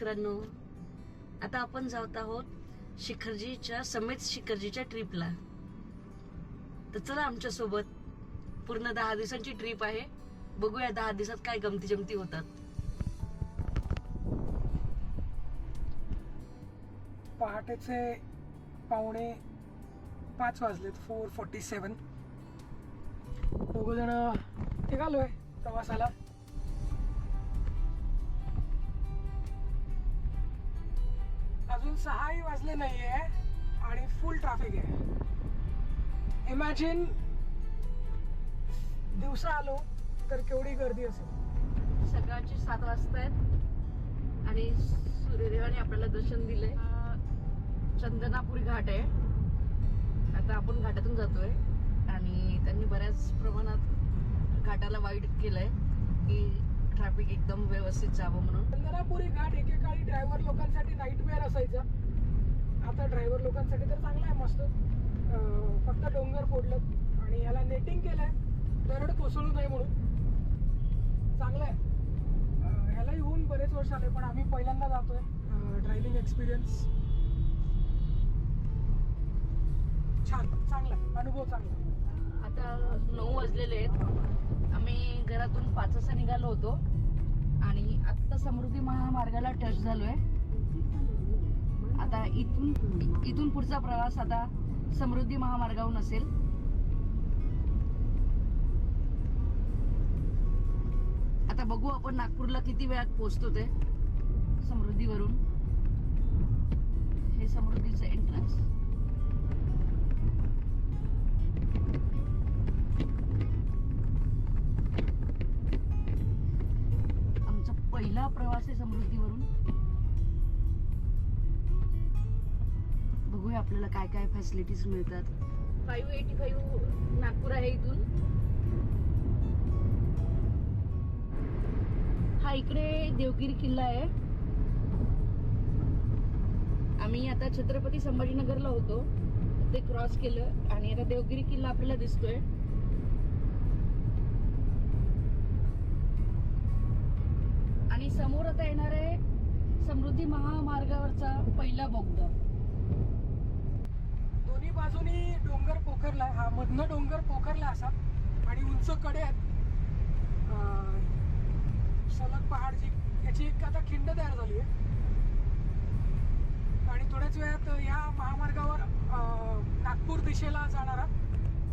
मित्रांनो, आता आपण जात आहोत शिखरजीच्या शिखरजीच्या ट्रिपला. तर चला आमच्या सोबत. पूर्ण 10 दिवसांची ट्रिप आहे. बघूया 10 दिवसात काय गमती जमती होतात. पहाटेचे 4:45 वाजलेत. 4:47. दोघ जण निघालोय प्रवासाला. अजून 6ही वाजले नाहीये आणि फुल ट्रॅफिक आहे. इमॅजिन दिवसा आलो तर केवढी गर्दी असेल. सकाळचे 7 वाजता आहेत आणि सूर्यदेवाने आपल्याला दर्शन दिलंय. चंदनापुरी घाट आहे. आता आपण घाटातून जातोय आणि त्यांनी बऱ्याच प्रमाणात घाटाला वाईड केलंय की ट्रॅफिक एकदम व्यवस्थित जावं म्हणून. चंदनापुरी घाट एकेकाळी ड्रायव्हर लोकांसाठी नाईटमेअर असायचा. आता ड्रायव्हर लोकांसाठी तर चांगला आहे, मस्त. फक्त डोंगर फोडलं आणि याला नेटिंग केलंय दरड कोसळू नये म्हणून. चांगलं आहे. ह्याला येऊन बरेच वर्ष आले, पण आम्ही पहिल्यांदा जातोय. ड्रायव्हिंग एक्सपिरियन्स छान, चांगला आहे, अनुभव चांगला. आता 9 वाजलेले आहेत. आम्ही घरातून 5 वाजता निघालो होतो आणि आता समृद्धी महामार्गाला टच झालोय. आता इथून पुढचा प्रवास आता समृद्धी महामार्गावरून असेल. आता बघू आपण नागपूरला किती वेळात पोहोचतो ते समृद्धीवरून. हे समृद्धीचं एंट्रन्स. आमचा पहिला प्रवास आहे समृद्धीवरून. बघूया आपल्याला काय काय फॅसिलिटीज मिळतात. 585 नागपूर आहे इथून. हा इकडे देवगिरी किल्ला आहे. आम्ही आता छत्रपती संभाजीनगरला होतो, ते क्रॉस केलं आणि आता देवगिरी किल्ला आपल्याला दिसतोय. आणि समोर आता येणार आहे समृद्धी महामार्गावरचा पहिला बोगदा. दोन्ही बाजूनी डोंगर पोखरलाय. हा मधनं डोंगर पोखरला असा आणि उंच कडे आहेत. सलग पहाडची याची एक आता खिंड तयार झाली आहे. आणि थोड्याच वेळात या महामार्गावर नागपूर दिशेला जाणारा,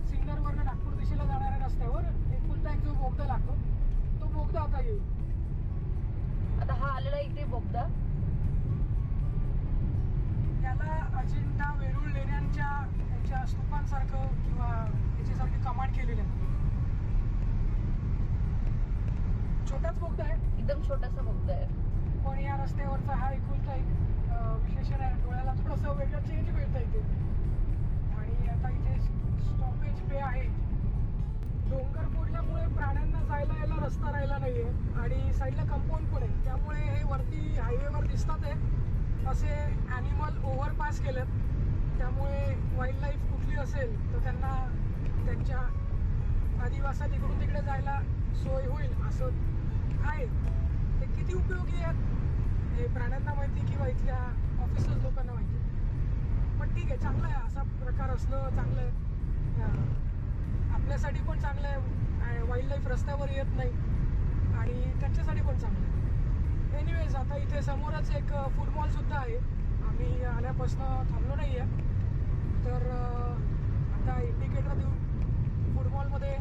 सिन्नरवरनं नागपूर दिशेला जाणाऱ्या रस्त्यावर एकुलता एक जो बोगदा लागतो तो बोगदा आता येईल. आता हा आलेला इकडे बोगदा. त्याला अजिंठा वेरूळ लेण्यांच्या यांच्या स्तूपांसारखं किंवा याच्यासारखी कमांड केलेली आहे. छोटाच बोगदा आहे, एकदम छोटासा बोगदा आहे. पण या रस्त्यावरचा हा एकुलता एक विशेषण आहे. डोळ्याला थोडंसं वेगळं चेंज मिळतं इथे. आणि आता इथे स्टॉपेज पे आहे. डोंगर फोडल्यामुळे प्राण्यांना जायला यायला रस्ता राहिला नाहीये आणि साईडला कंपाऊंड पण आहे. त्यामुळे हे वरती हायवेवर दिसतात आहे असे ॲनिमल ओव्हरपास केलेत. त्यामुळे वाईल्ड लाईफ कुठली असेल तर त्यांना त्यांच्या आदिवासात इकडून तिकडे जायला सोय होईल असं आहे. ते किती उपयोगी आहेत हे प्राण्यांना माहिती किंवा इथल्या ऑफिसर्स लोकांना माहिती. पण ठीक आहे, चांगलं आहे. असा प्रकार असणं चांगलं आहे. आपल्यासाठी पण चांगलं आहे. वाईल्ड लाईफ रस्त्यावर येत नाही आणि त्यांच्यासाठी पण चांगलं आहे. एनिवेज, आता इथे समोरच एक फूड मॉल सुद्धा आहे. आम्ही आल्यापासून थांबलो नाही आहे. तर आता इंडिकेटर देऊन फूड मॉलमध्ये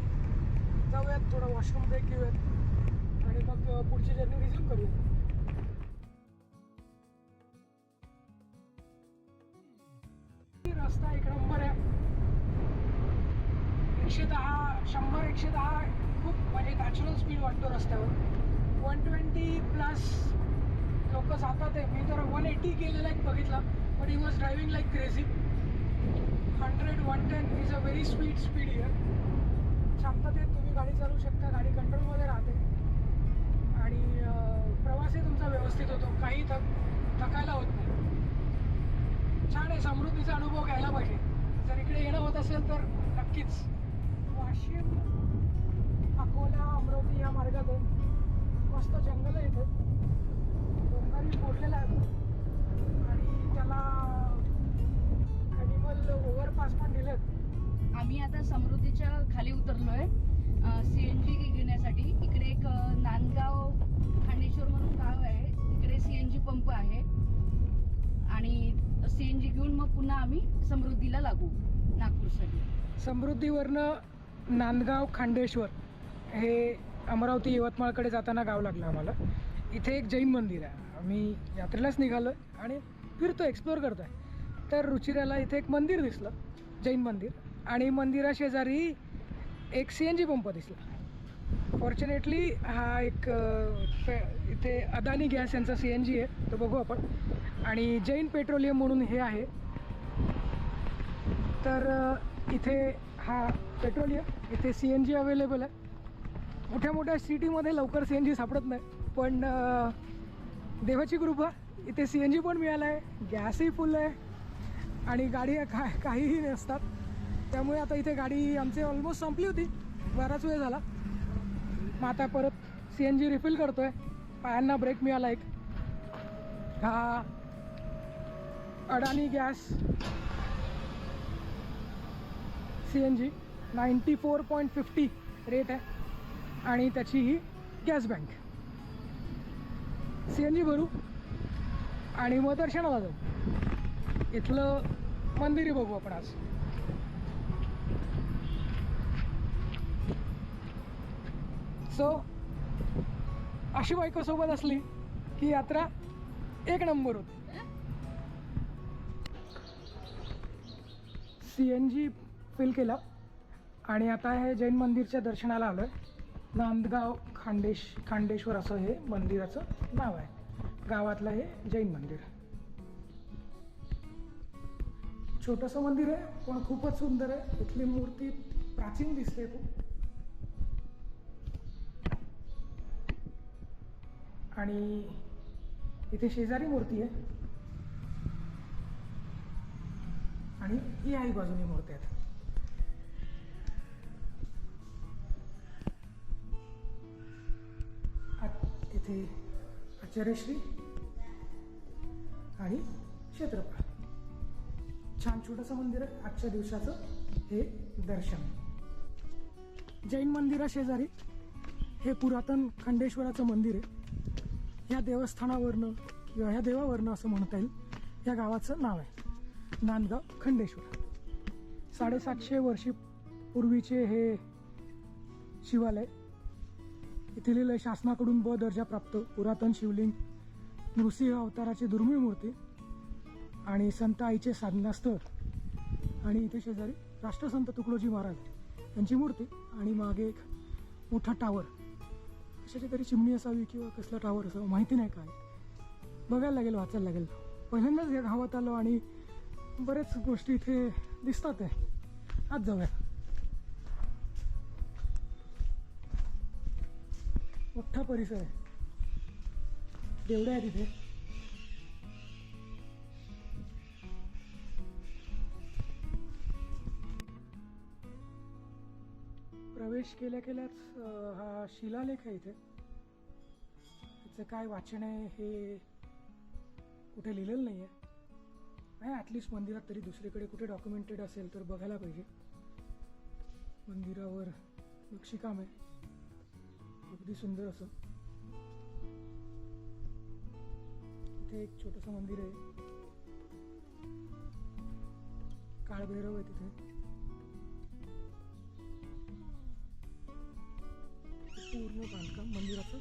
जाऊयात, थोडा वॉशरूम ब्रेक घेऊयात आणि मग पुढची जर्नी रिझ्यूम करूयात. रस्ता एक नंबर आहे. 110 खूप म्हणजे नॅचरल स्पीड वाटतो रस्त्यावर. 120+ लोक जातात आहे. मी तर 180 केलेला एक बघितला, but he was driving like crazy. 100-110 is a very sweet speed here. शांततेत तुम्ही गाडी चालवू शकता. गाडी कंट्रोलमध्ये राहते आणि प्रवासही तुमचा व्यवस्थित होतो. काही थकायला होत नाही. छान आहे. समृद्धीचा अनुभव घ्यायला पाहिजे. जर इकडे येणं होत असेल तर नक्कीच. वाशिम, अकोला, अमरावती या मार्गात मस्त जंगल आहे इथे. डोंगरांनी फोडलेलं आहे. समृद्धीच्या खाली उतरलोय CNG घेण्यासाठी. इकडे एक नांदगाव खांडेश्वर म्हणून गाव आहे, तिकडे CNG पंप आहे आणि CNG घेऊन मग पुन्हा आम्ही समृद्धीला लागू नागपूरसाठी. समृद्धीवरनं नांदगाव खांडेश्वर हे अमरावती यवतमाळकडे जाताना गाव लागलं आम्हाला. इथे एक जैन मंदिर आहे. आम्ही यात्रेलाच निघालो आणि फिरतो, एक्सप्लोअर करतो आहे. तर रुचिराला इथे एक मंदिर दिसलं, जैन मंदिर, आणि मंदिराशेजारी एक CNG पंप दिसला. फॉर्च्युनेटली हा एक इथे अदानी गॅस यांचा CNG आहे, तो बघू आपण. आणि जैन पेट्रोलियम म्हणून हे आहे. तर इथे हा पेट्रोलियम, इथे CNG अवेलेबल आहे. मोठ्या मोठ्या सिटीमध्ये लवकर CNG सापडत नाही, पण देवाची कृपा इथे CNG पण मिळाला आहे, गॅसही फुल आहे आणि गाडी काहीही नसतात. त्यामुळे आता इथे गाडी आमची ऑलमोस्ट संपली होती, बराच वेळ झाला. मग आता परत CNG रिफिल करतो आहे. पायांना ब्रेक मिळाला एक. हा अडानी गॅस CNG 94.50 रेट आहे आणि त्याची ही गॅस बँक. CNG भरू आणि मग दर्शनाला जाऊ. इथलं मंदिरही बघू आपण आज. सो अशी बायको सोबत असली की यात्रा एक नंबर होती. CNG फिल केला आणि आता हे जैन मंदिरच्या दर्शनाला आलो आहे. नांदगाव खांडेश्वर असं हे मंदिराचं नाव आहे. गावातलं हे जैन मंदिर. छोटंसं मंदिर आहे पण खूपच सुंदर आहे. इथली मूर्ती प्राचीन दिसते खूप. आणि इथे शेजारी मूर्ती आहे आणि याही बाजूनी मूर्ती आहेत. इथे आचार्यश्री आणि क्षेत्रफळ. छान छोटंसं मंदिर आहे. आजच्या दिवसाचं हे दर्शन. जैन मंदिराशेजारी हे पुरातन खंडेश्वराचं मंदिर आहे. ह्या देवस्थानावरनं किंवा ह्या देवावरनं असं म्हणता येईल या गावाचं नाव आहे नांदगाव खंडेश्वर. 750 वर्षी पूर्वीचे हे शिवालय. इथे लिहिलं शासनाकडून ब दर्जा प्राप्त पुरातन शिवलिंग, नृसिंह अवताराची दुर्मिळ मूर्ती आणि संत आईचे साधनास्थळ. आणि इथे शेजारी राष्ट्रसंत तुकडोजी महाराज यांची मूर्ती आणि मागे एक मोठा टावर. कशाची तरी चिमणी असावी किंवा कसला टावर असावं माहिती नाही, काय बघायला लागेल, वाचायला लागेल. पहिल्यांदाच या गावात आलो आणि बरेच गोष्टी इथे दिसतात आहे. आज जाऊया. मोठा परिसर आहे, देवड्या आहे तिथे. प्रवेश केल्याच हा शिलालेख आहे इथे. त्याचं काय वाचन आहे हे कुठे लिहिलेलं नाही आहे. ॲटलिस्ट मंदिरात तरी दुसरीकडे कुठे डॉक्युमेंटेड असेल तर बघायला पाहिजे. मंदिरावर नक्षीकाम आहे अगदी सुंदर असं. इथे एक छोटंसं मंदिर आहे, काळभैरव आहे तिथे. पूर्ण बांधकाम मंदिराचं.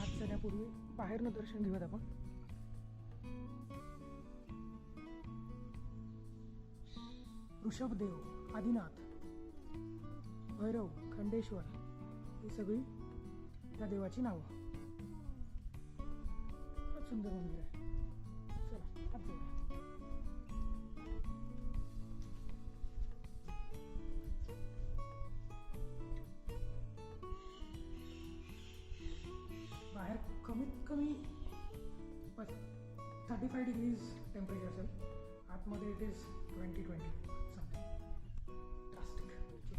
आत जाण्यापूर्वी बाहेरनं दर्शन घेऊयात आपण. ऋषभदेव, आदिनाथ, भैरव, खंडेश्वर ही सगळी त्या देवाची नावं. खूप सुंदर मंदिर आहे. चला आत जाऊया. बाहेर कमीत कमी 35 डिग्रीज टेम्परेचर असेल. आतमध्ये it is 20 something. Drastic change.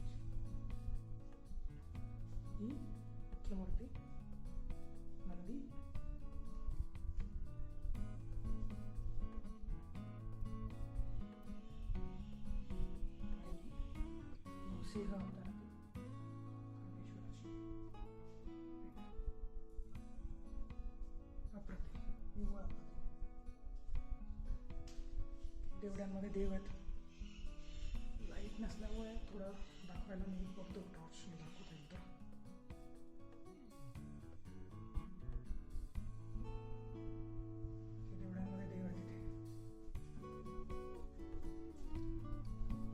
ही मुख्य मूर्ती नंदी. नृसिंह अवतारातील खंडेश्वराची अप्रतिम, निव्वळ अप्रतिम. देवड्यांमध्ये देव आहेत. लाईट नसल्यामुळे थोडं दाखवायला मी बघतो, टॉर्चने दाखवता येईल तर. देवड्यांमध्ये देव आहे तिथे.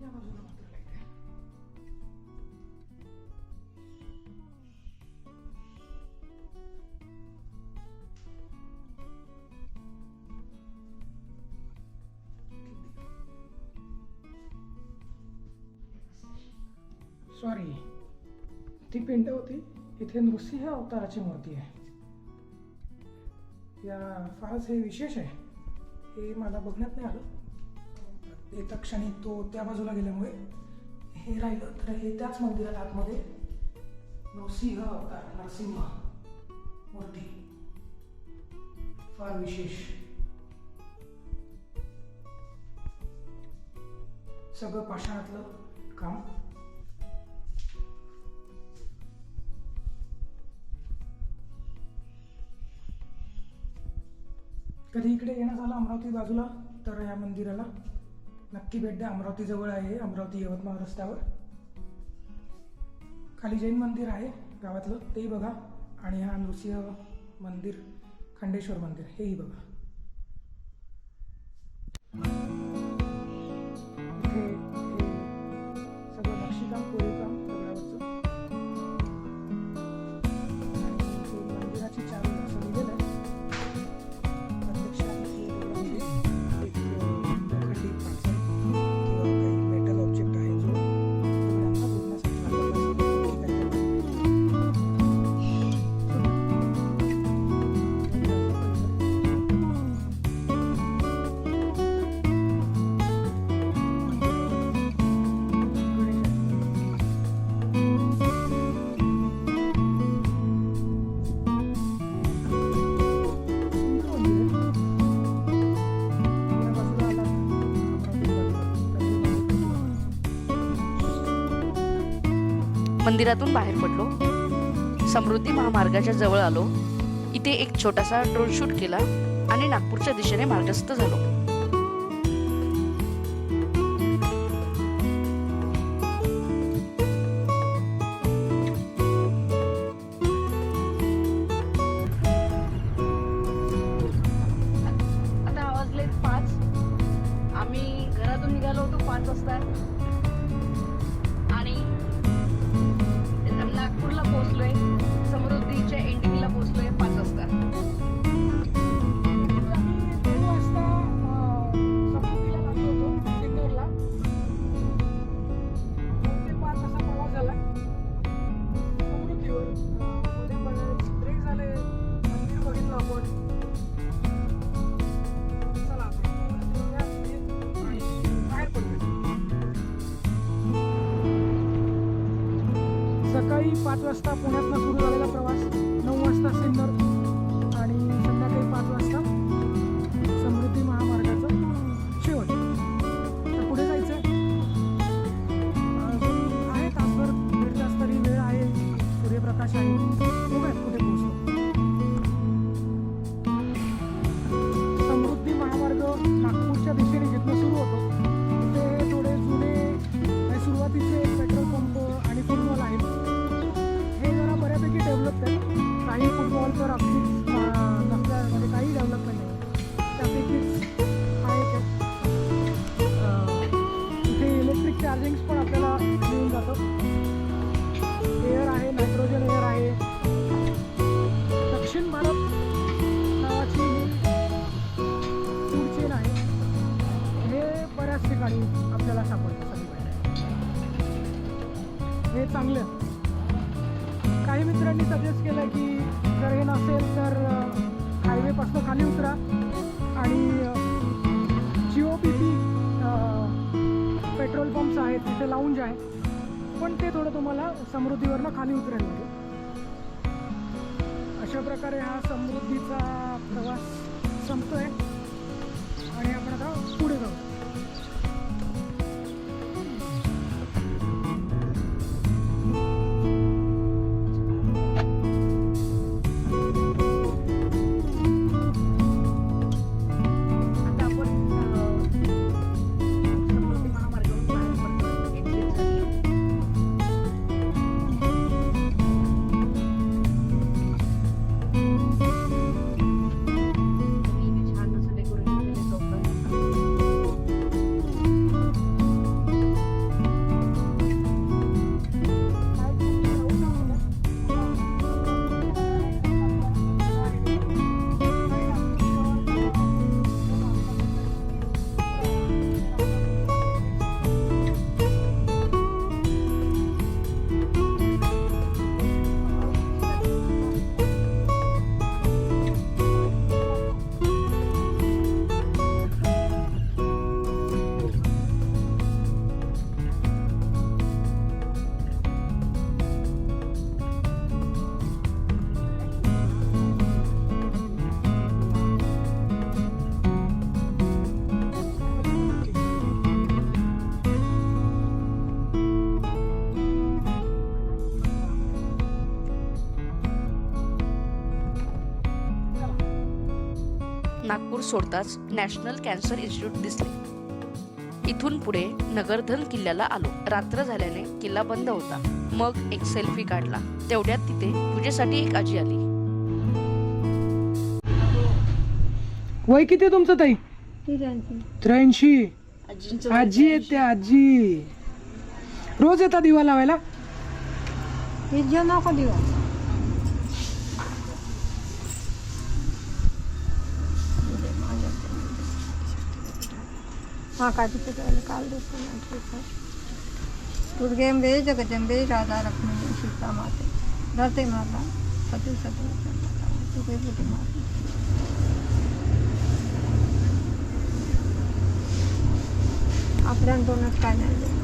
या बाजूला मात्र लाईट आहे. सॉरी, ती पिंड होती. इथे नृसिंह अवताराची मूर्ती आहे. या फारच हे विशेष आहे. हे मला बघण्यात नाही आलं. येत्या क्षणी तो त्या बाजूला गेल्यामुळे हे राहिलं. तर हे त्याच मंदिरात आतमध्ये नृसिंह अवतार, नरसिंह मूर्ती फार विशेष. सगळं पाषाणातलं काम. कधी इकडे येणं झालं अमरावती बाजूला तर या मंदिराला नक्की भेट द्या. अमरावती जवळ आहे, अमरावती यवतमाळ रस्त्यावर. खाली जैन मंदिर आहे गावातलं, तेही बघा. आणि हा नृसिंह मंदिर, खंडेश्वर मंदिर, हेही बघा. इथे हे सगळं नक्षीकाम, कोरीवकाम दगडावरचं. आणि हे मंदिराची चावी असं लिहिलेलं आहे. मंदिरातून बाहेर पडलो, समृद्धी महामार्गाच्या जवळ आलो. इथे एक छोटासा ड्रोन शूट केला आणि नागपूरच्या दिशेने मार्गस्थ झालो. आता वाजले 5. आम्ही घरातून निघालो होतो 5 वाजता आणि नागपूरला पोहोचलोय. समृद्धीच्या एंडिंगला पोहोचलोय 5 वाजता. आम्ही 2 वाजता समृद्धीला लागलो होतो सिन्नरला. 2 ते 5 असा प्रवास झाला समृद्धीवर. मध्ये बरेच ब्रेक झाले, मंदिर बघितलं आपण. चला बाहेर पडलो. सकाळी 5 वाजता पुण्यातनं सुरू झालेला प्रवास, 9 वाजता सिन्नर आणि संध्याकाळी 5 वाजता समृद्धी महामार्गाचं शेवट. तर पुढे जायचं आहे. तासभर, दीड तास तरी वेळ आहे. सूर्यप्रकाश आहे. बघूयात कुठे पोहोचतो. समृद्धी महामार्ग नागपूरच्या दिशेने जिथनं सुरू होतो तिथे थोडे जुने सुरुवातीचे पेट्रोल पंप आणि फूड मॉल आहेत. हे जरा बऱ्यापैकी डेव्हलप आहे. काही फूड मॉल तर अगदी नसल्यामध्ये काही डेव्हलपमेंट नाही. त्यापैकीच हा एक आहे. इथे इलेक्ट्रिक चार्जिंग्स पण आपल्याला मिळून जातं. एअर आहे, नायट्रोजन एअर आहे. दक्षिण भारत नावाची फूड चेन आहे. हे बऱ्याच ठिकाणी आपल्याला सापडतं सगळीकडे. हे चांगलं. काही मित्रांनी सजेस्ट केलं की जर हे नसेल तर हायवेपासून खाली उतरा आणि GOPP पेट्रोल पंप्स आहेत तिथे लाऊंज आहे. पण ते थोडं तुम्हाला समृद्धीवरनं खाली उतरायला लागेल. अशा प्रकारे हा समृद्धीचा प्रवास संपतोय आणि आपण आता पुढे जाऊ. नागपूर सोडताच नॅशनल कॅन्सर इन्स्टिट्यूट दिसले. इथून पुढे नगरधन किल्ल्याला आलो. रात्र झाल्याने किल्ला बंद होता. मग एक सेल्फी काढला. तेवढ्यात तिथे पूजेसाठी एक आजी आली. वय किती आहे तुमचं ताई? 83. आजी येते आजी. रोज येतात दिवा लावायला? नको दिवा काल दुर्गेंबे जगदंबे राधा रक्ष्मी सीता माते धरते माता सती सती तुझे बुटी माता. आपल्याला दोनच काय नाही देणार.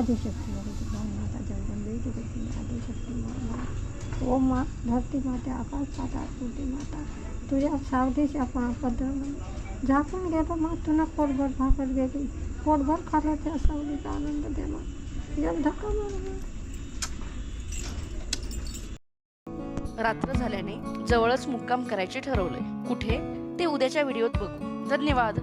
आदिशक्ती माता जगदंबे जगदंबे आदिशक्ती माता ओम माँ धरती माता आकाश पाताळ तुझी माता तुझ्या सावधीश आपण पद्धत झाकून गेलो मग तुला पोटभर भाकर गेली. पोटभर खाल्लं त्या सावलीचा आनंद दे मग एक धक्का मार. रात्र झाल्याने जवळच मुक्काम करायचे ठरवले. कुठे ते उद्याच्या व्हिडिओत बघू. धन्यवाद.